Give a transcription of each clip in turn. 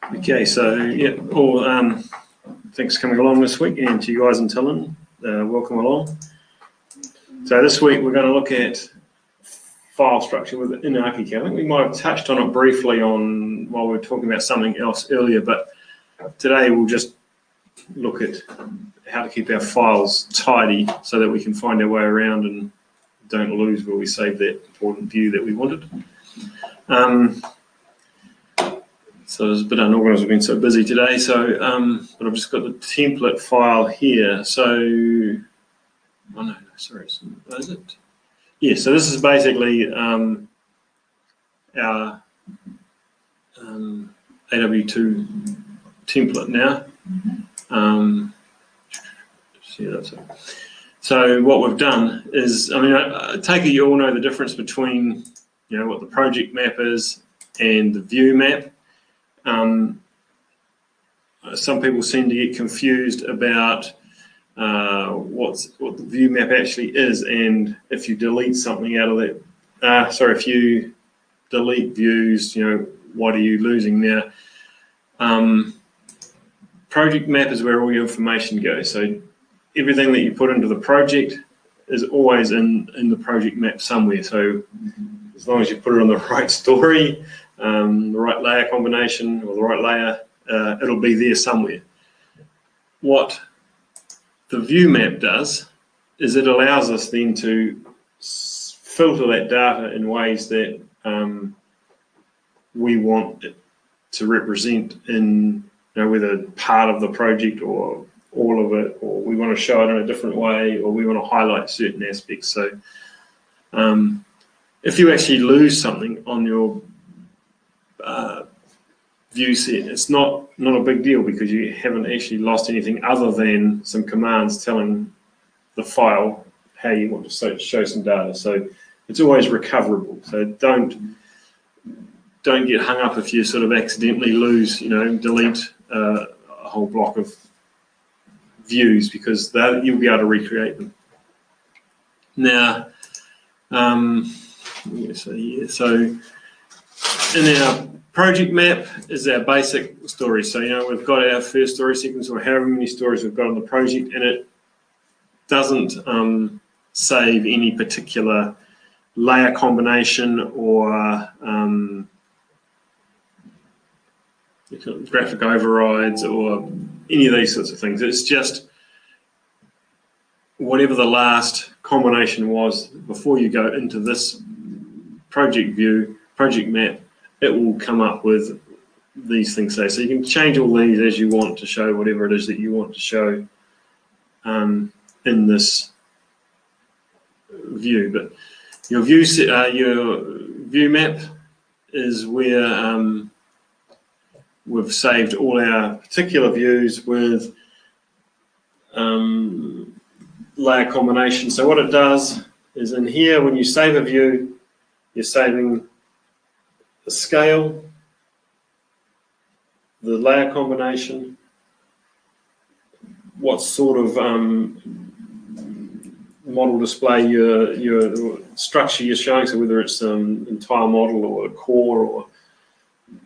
Okay, so yeah, all things coming along this week, and to you guys in Tillin, welcome along. So this week we're going to look at file structure within ArchiCAD. I think we might have touched on it briefly while we were talking about something else earlier, but today we'll just look at how to keep our files tidy so that we can find our way around and don't lose where we saved that important view that we wanted. So it's a bit unorganized, we've been so busy today, so but I've just got the template file here. So, oh no, sorry, is it? Yeah, so this is basically our AW2 template now. So what we've done is, I take it you all know the difference between, what the project map is and the view map. Some people seem to get confused about what the view map actually is, and if you delete something out of that, if you delete views, what are you losing now? Project map is where all your information goes. So everything that you put into the project is always in the project map somewhere. So as long as you put it on the right story, the right layer combination or the right layer, it'll be there somewhere. What the view map does is it allows us then to filter that data in ways that we want it to represent in, whether part of the project or all of it, or we want to show it in a different way, or we want to highlight certain aspects. So if you actually lose something on your view set, it's not a big deal because you haven't actually lost anything other than some commands telling the file how you want to show some data. So it's always recoverable. So don't get hung up if you sort of accidentally lose, delete a whole block of views, because you'll be able to recreate them. Now, so in our project map is our basic story. So, we've got our first story sequence, or however many stories we've got on the project, and it doesn't save any particular layer combination or graphic overrides or any of these sorts of things. It's just whatever the last combination was before you go into this project map, it will come up with these things there. So you can change all these as you want to show whatever it is that you want to show in this view. But your view map is where we've saved all our particular views with layer combination. So what it does is, in here, when you save a view, you're saving the scale, the layer combination, what sort of model display your structure you're showing, so whether it's entire model or a core or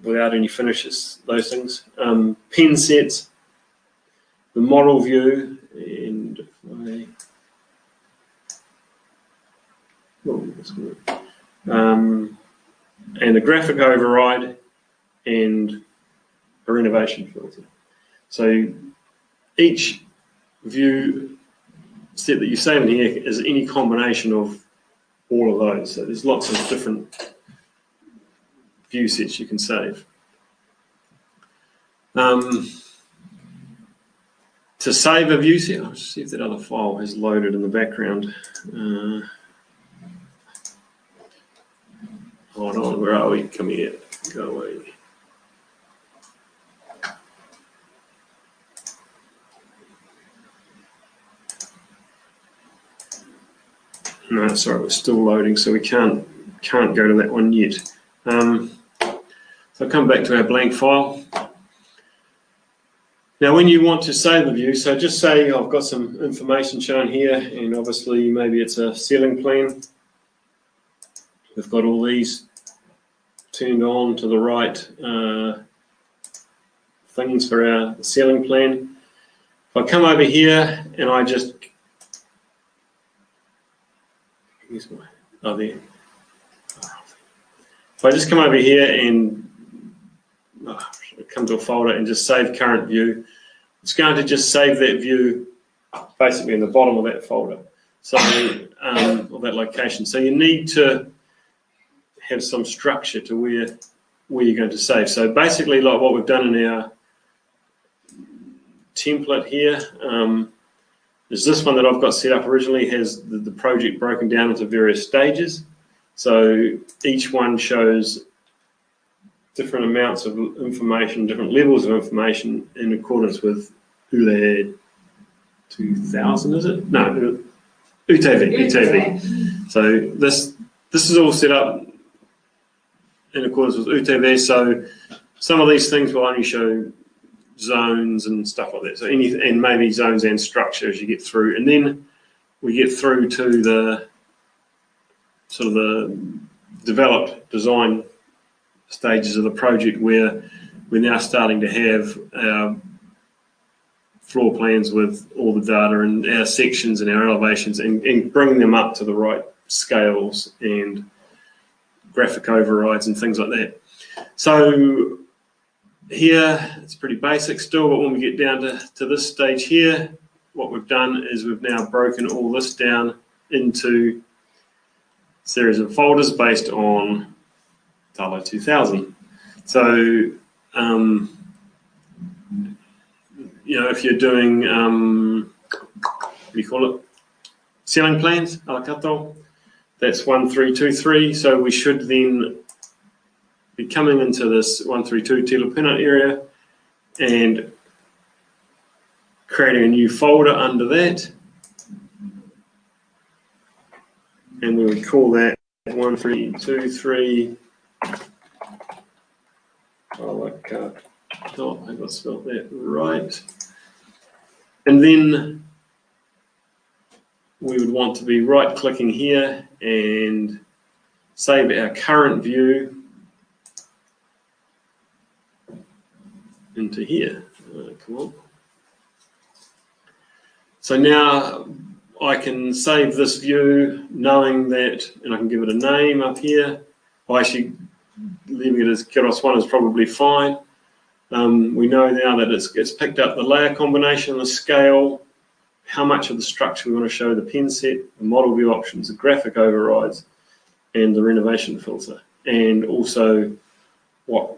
without any finishes, those things. Pen sets, the model view, and and a graphic override and a renovation filter. So each view set that you save in here is any combination of all of those. So there's lots of different view sets you can save. To save a view set, I'll just see if that other file has loaded in the background. Hold on, where are we? Come here, go away. No, sorry, we're still loading, so we can't go to that one yet. So I'll come back to our blank file. Now, when you want to save a view, so just say I've got some information shown here, and obviously maybe it's a ceiling plan. We've got all these turned on to the right things for our ceiling plan. If I come over here and I just, there. If I just come over here and come to a folder and just save current view, it's going to just save that view basically in the bottom of that folder, so of that location. So you need to have some structure to where you're going to save. So basically, like what we've done in our template here, is this one that I've got set up originally has the project broken down into various stages. So each one shows different amounts of information, different levels of information in accordance with AW2 2000, is it? No, UTV. So this is all set up in accordance with UTV. So some of these things will only show zones and stuff like that. So and maybe zones and structure as you get through, and then we get through to the sort of the developed design stages of the project, where we're now starting to have our floor plans with all the data and our sections and our elevations, and bringing them up to the right scales and graphic overrides and things like that. So here it's pretty basic still, but when we get down to this stage here, what we've done is we've now broken all this down into a series of folders based on AW2 So if you're doing what do you call it, ceiling plans, ArchiCAD, that's 1323. So we should then be coming into this 132 Telepinot area and creating a new folder under that, and we would call that 1323 ArchiCAD. Oh, I got spelled that right. And then we would want to be right-clicking here and save our current view into here. Come on. So now I can save this view knowing that, and I can give it a name up here. Well, actually, leaving it as Keros 1 is probably fine. We know now that it's picked up the layer combination, the scale, how much of the structure we want to show, the pen set, the model view options, the graphic overrides, and the renovation filter, and also what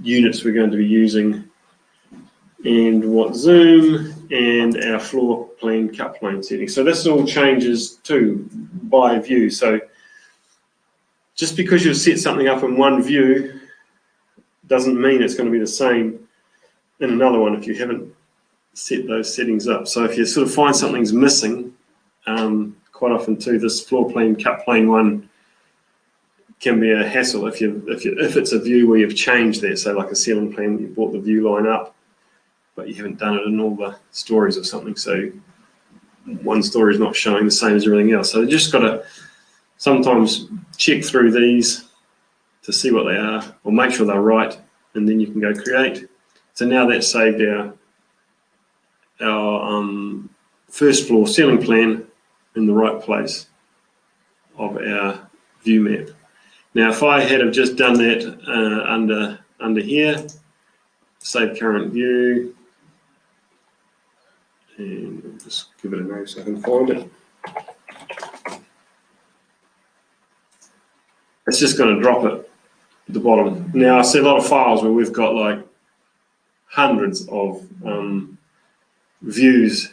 units we're going to be using, and what zoom, and our floor plan cut plane setting. So this all changes too by view. So just because you've set something up in one view doesn't mean it's going to be the same in another one if you haven't set those settings up. So if you sort of find something's missing, quite often too, this floor plan cut plane one can be a hassle if it's a view where you've changed that. So like a ceiling plan, you brought the view line up, but you haven't done it in all the stories or something. So one story is not showing the same as everything else. So you just got to sometimes check through these to see what they are, or make sure they're right, and then you can go create. So now that's saved our first floor ceiling plan in the right place of our view map. Now, if I had have just done that under here, save current view, and I'll just give it a name so I can find it. It's just going to drop it at the bottom. Now, I see a lot of files where we've got like hundreds of views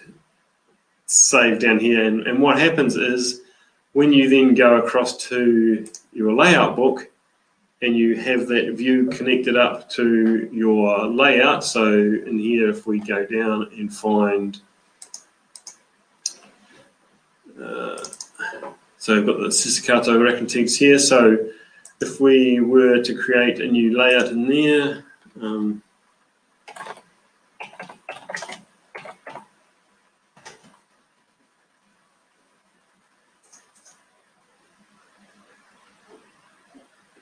saved down here, and what happens is when you then go across to your layout book and you have that view connected up to your layout, so in here if we go down and find, so I've got the Staccato Architects here, so if we were to create a new layout in there,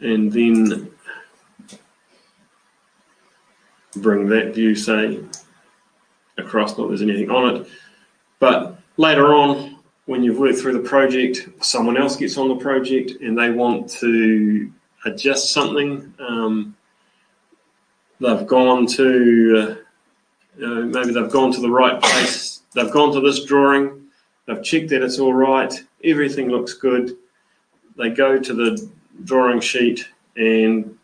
and then bring that view, say, across, not there's anything on it. But later on, when you've worked through the project, someone else gets on the project and they want to adjust something. They've gone to, maybe they've gone to the right place. They've gone to this drawing. They've checked that it's all right. Everything looks good. They go to the drawing sheet and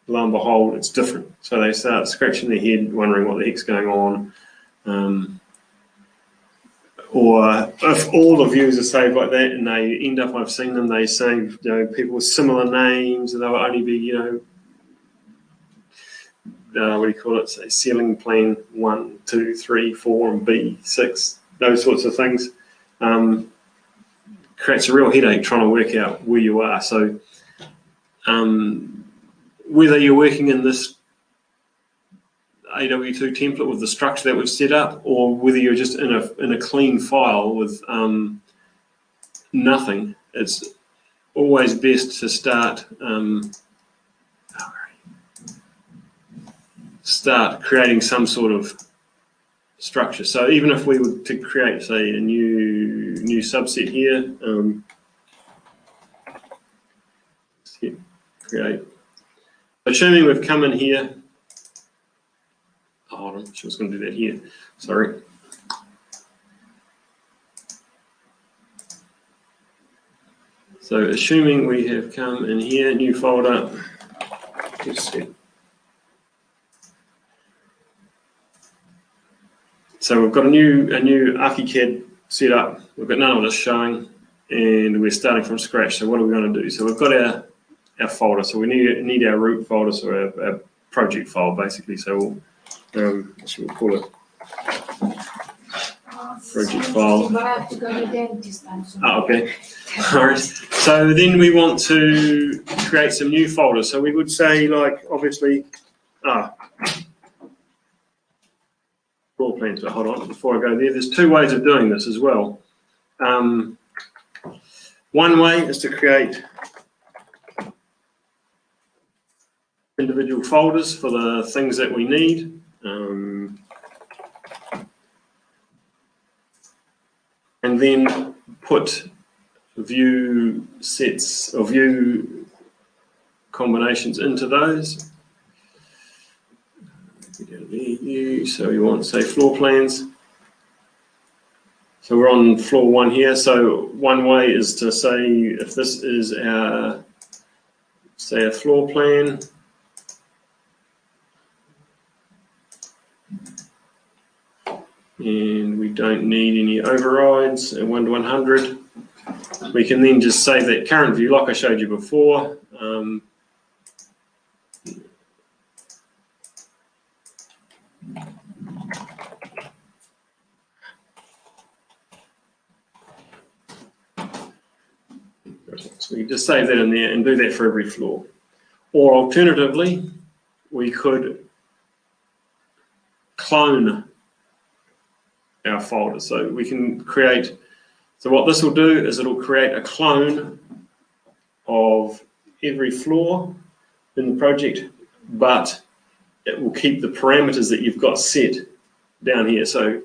lo and behold, it's different. So they start scratching their head, wondering what the heck's going on. Or if all the views are saved like that and they end up, I've seen them, they save people with similar names and they'll only be, what do you call it, say ceiling plan 1, 2, 3, 4 and B6, those sorts of things. Creates a real headache trying to work out where you are. So whether you're working in this AW2 template with the structure that we've set up, or whether you're just in a clean file with nothing, it's always best to start creating some sort of structure. So even if we were to create, say, a new subset here, create. Assuming we've come in here. Hold on, she was going to do that here. Sorry. So assuming we have come in here, new folder. So we've got a new ArchiCAD set up. We've got none of this showing, and we're starting from scratch. So what are we going to do? So we've got our folder. So we need our root folder, so our project file basically. So we'll call it project file. But I have to go to the dentist. Okay. All right. So then we want to create some new folders. So we would say, like, obviously, floor plans. But hold on, before I go there, there's two ways of doing this as well. One way is to create individual folders for the things that we need. And then put view sets or view combinations into those. So we want, say, floor plans. So we're on floor 1 here. So one way is to say, if this is our, say, a floor plan, and we don't need any overrides at 1 to 100. We can then just save that current view like I showed you before. So we can just save that in there and do that for every floor. Or alternatively, we could clone our folder. So we can create, so what this will do is it'll create a clone of every floor in the project, but it will keep the parameters that you've got set down here. So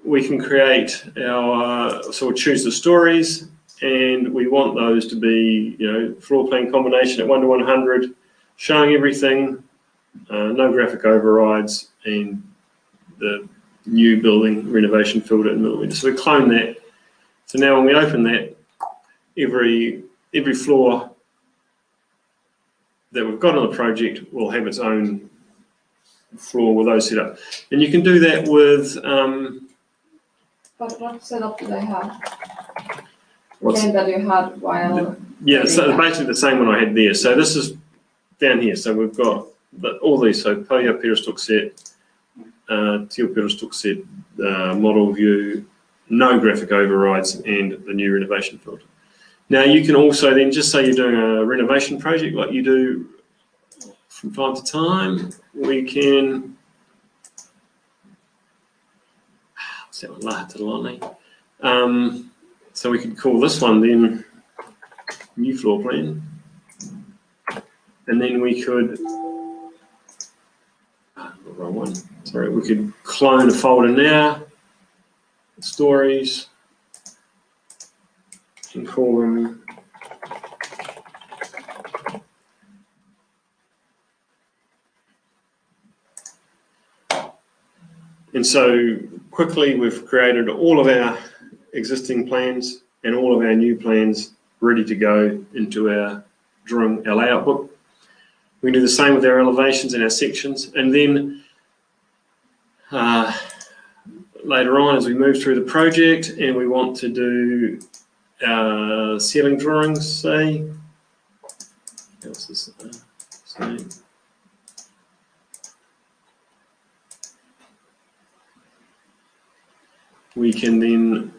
we can create our, so we'll choose the stories, and we want those to be, floor plan combination at 1 to 100, showing everything, no graphic overrides, and the new building renovation filter in millimeters. So we clone that. So now when we open that, every floor that we've got on the project will have its own floor with those set up. And you can do that with... but what setup do they have? Same that you had while... Yeah, so it's basically the same one I had there. So this is down here. So we've got all these. So Poya pedestal set, Teal pedestal set, model view, no graphic overrides, and the new renovation filter. Now you can also then, just say you're doing a renovation project like you do from time to time, we can... What's that one? So we could call this one then new floor plan, and then we could, one. Sorry, we could clone a folder now. Stories. And call them and so quickly we've created all of our existing plans and all of our new plans ready to go into our drawing, our layout book. We can do the same with our elevations and our sections, and then later on as we move through the project and we want to do ceiling drawings, say. What's this? We can then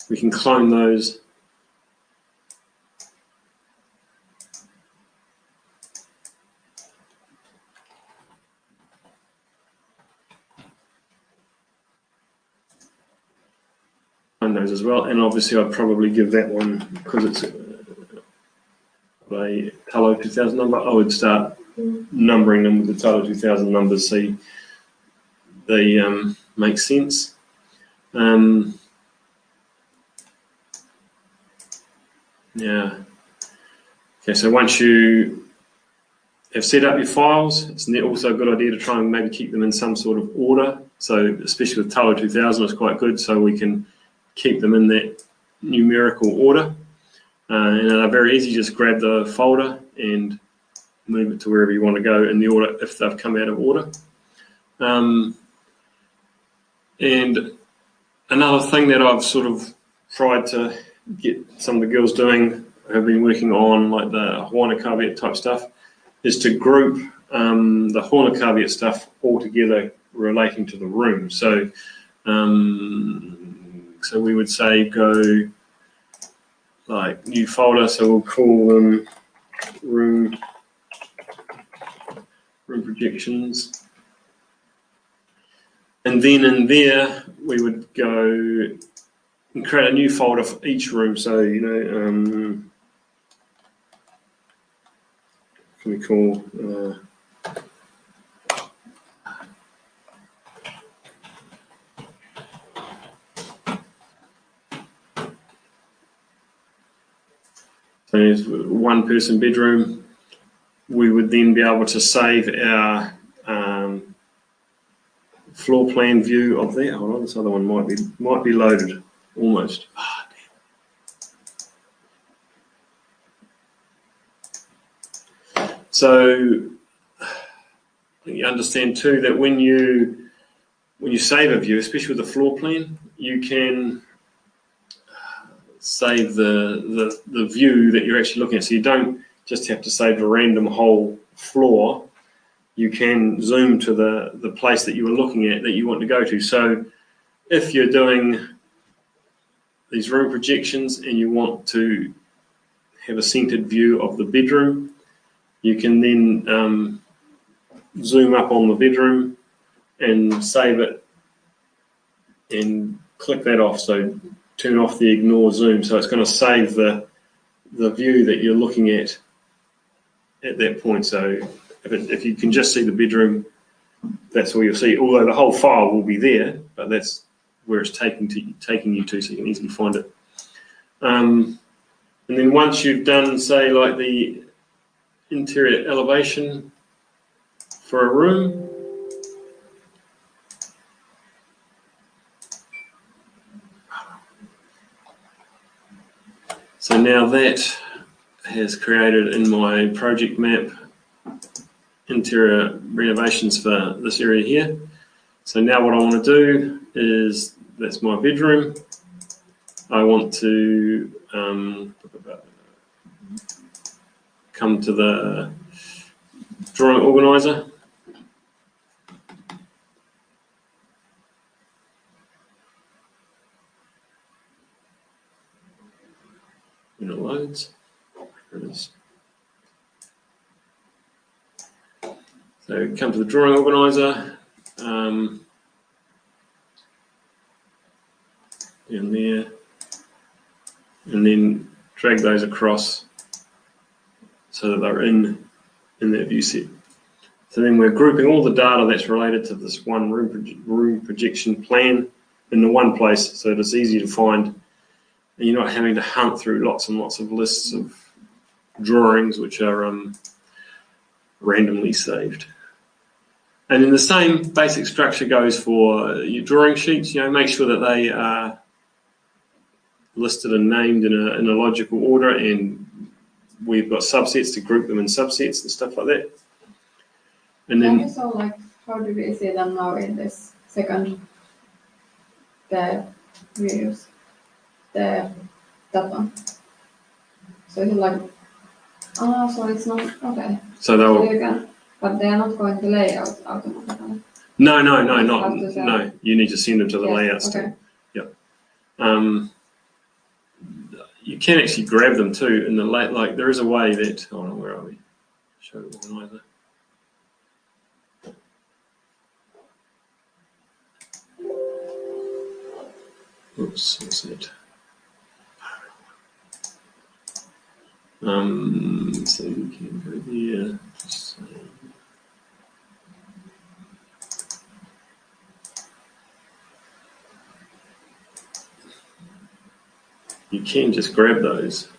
we can clone those. Those as well, and obviously I'd probably give that one, because it's a Hello 2000 number, I would start numbering them with the Hello 2000 numbers so they make sense. Yeah. Okay, so once you have set up your files, it's also a good idea to try and maybe keep them in some sort of order. So especially with Hello 2000, it's quite good, so we can keep them in that numerical order. And they're very easy, just grab the folder and move it to wherever you want to go in the order if they've come out of order. And another thing that I've sort of tried to get some of the girls doing, have been working on, like the Hwana caveat type stuff, is to group the Hwana caveat stuff all together relating to the room. So so we would say go like new folder, so we'll call them room projections. And then in there, we would go and create a new folder for each room. So, you know, can we call so there's one person bedroom. We would then be able to save our floor plan view of that. Hold on, this other one might be loaded almost. Oh, damn. So you understand too that when you save a view, especially with the floor plan, you can save the view that you're actually looking at. So you don't just have to save the random whole floor. You can zoom to the place that you were looking at that you want to go to. So if you're doing these room projections and you want to have a centered view of the bedroom, you can then zoom up on the bedroom and save it and click that off. So turn off the ignore zoom. So it's going to save the view that you're looking at that point. So if you can just see the bedroom, that's all you'll see. Although the whole file will be there, but that's where it's taking you to, so you can easily find it. And then once you've done, say, like the interior elevation for a room, so now that has created in my project map interior renovations for this area here. So now what I want to do is, that's my bedroom. I want to come to the drawing organizer. When it loads, there it is. So come to the drawing organizer, in there, and then drag those across so that they're in in that view set. So then we're grouping all the data that's related to this one room projection plan in the one place, so that it's easy to find, and you're not having to hunt through lots and lots of lists of drawings which are randomly saved. And then the same basic structure goes for your drawing sheets. Make sure that they are listed and named in a logical order, and we've got subsets to group them in subsets and stuff like that. And then, so like, how do we see them now in this second, the views, that one? So it's like, so it's not, okay. so they'll, you can, but they are not going to layout automatically. No, you need to send them to the layout still. Yep. You can actually grab them too in the like there is a way that, hold on, where are we? Show organizer. Oops, what's that? So you can go here. You can just grab those.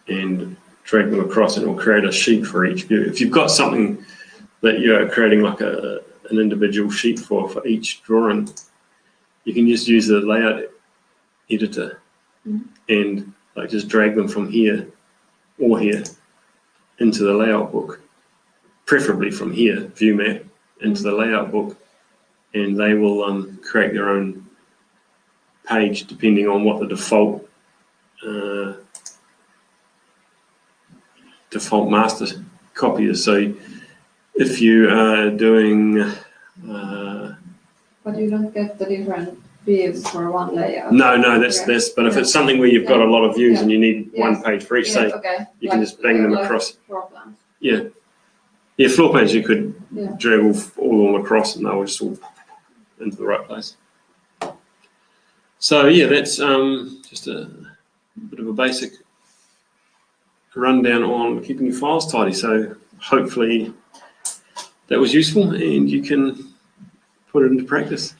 And drag them across, and it will create a sheet for each view. If you've got something that you're creating like an individual sheet for each drawing, you can just use the layout editor and like just drag them from here or here into the layout book, preferably from here, view map, into the layout book, and they will create their own page depending on what the default master copy is. So if you are doing but you don't get the different views for one layout. No, that's but if it's something where you've got a lot of views and you need one page for each, say you can just bang them across. Floor plans. Yeah, floor plans you could drag all of them across, and they'll just all into the right place. So yeah, that's just a bit of a basic rundown on keeping your files tidy. So hopefully that was useful and you can put it into practice.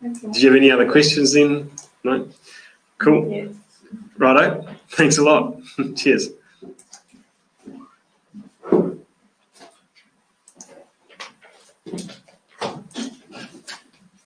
Did you have any other questions then? No? Cool. Yes. Righto. Thanks a lot. Cheers.